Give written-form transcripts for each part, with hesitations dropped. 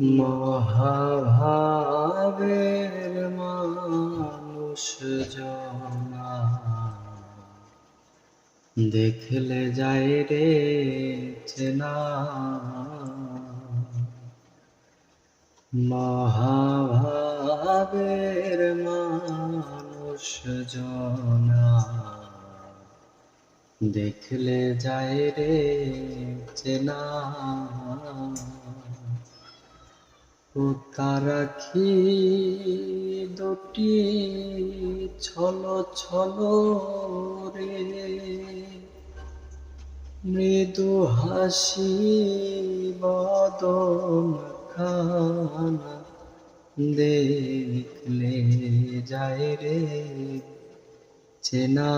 মহাভাবের মানুষ জনা দেখলে যায় রে চেনা। মহাভাবের মানুষ জনা দেখলে যায় রে চেনা। ও তারা কি দুটি ছলো ছলো রে, মৃদু হাসি বদন খানা দেখলে যায় রে চেনা।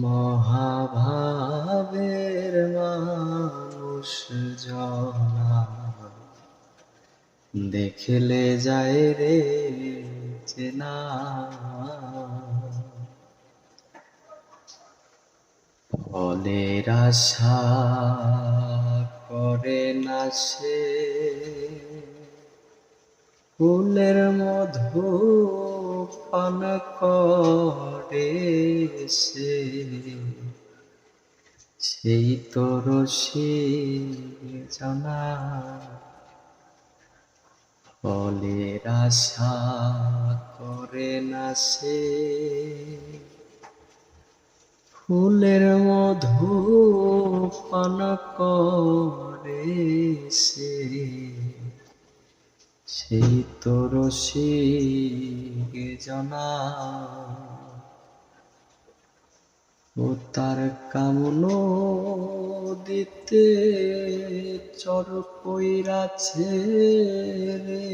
মহাভাবের মানুষ জনা দেখলে যায় রে চেনা। ফলের আশা করে না সে, ফুলের মধু পান করে সে, সেই তো রসিক জনা। ফলের আশা করে না সে, ফুলের মধু পান করে সে, সেই তো রসিক জনা। ও তার কামনো দিতে চর কইরাছে রে,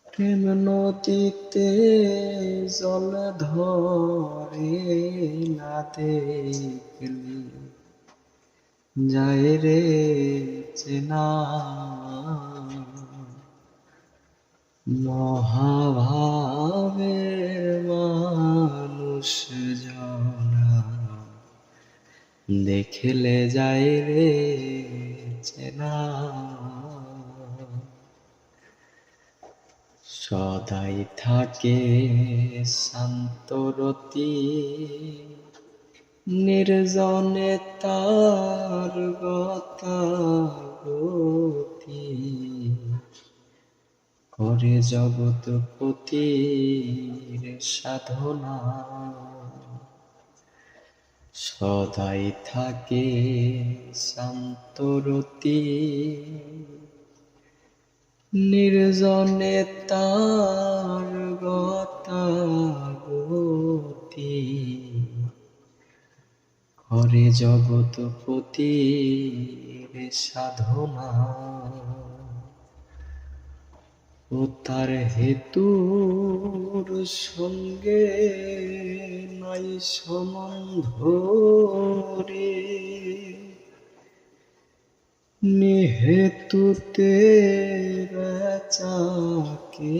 প্রেম নদীতে জল ধরে না দেখলি যায় রে চেনা। মহাভাবের মানুষ জনা দেখলে যায় রে চেনা। সদাই থাকে শান্তরতি, নির্জনে তার গতাগতি, করে জগৎপতির সাধনা। সদাই থাকে শান্তরতি, নির্জনে তার গতাগতি, করে জগৎপতির সাধনা। ও তার হেতুর সঙ্গে নাই সম্বন্ধ রে, নিহেতুতে বেচাকে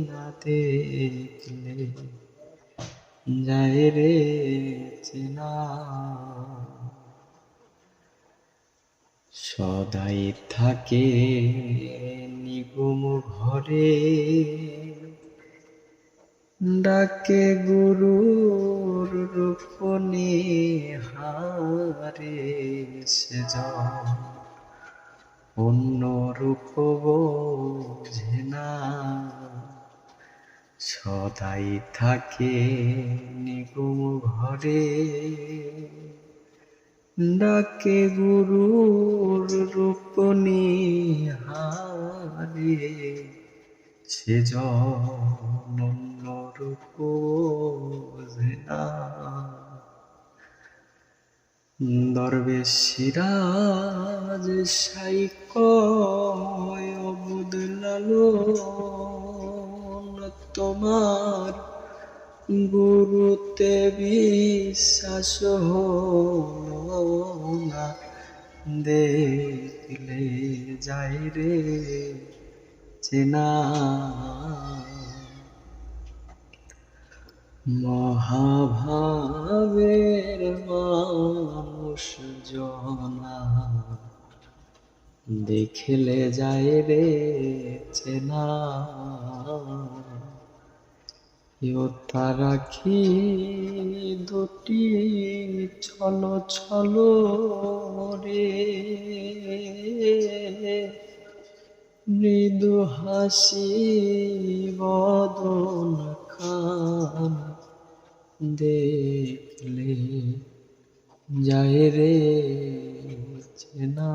না দেখলে যায় রে চেনা। সদাই থাকে নিগুম ঘরে, ডাকে গুরুর রূপ নিহারে, সেজন অন্য রূপ বোঝে না। সদাই থাকে নিগুম ঘরে, ডাকে গুরুর রূপ নিহারে, সেজন অন্য রূপ বোঝে না। দরবেশিরা যে সাই কয় অবুদ লালন, তোমার গুরুতে বিশ্বাস হলো না, দেখলে যায় রে চেনা। মহাভাবের মানুষ জনা দেখলে যায় রে চেনা তারা কি দুটি ছলো ছলো রে মৃদু হাসি বদন খান দেখলে যায় রে চেনা।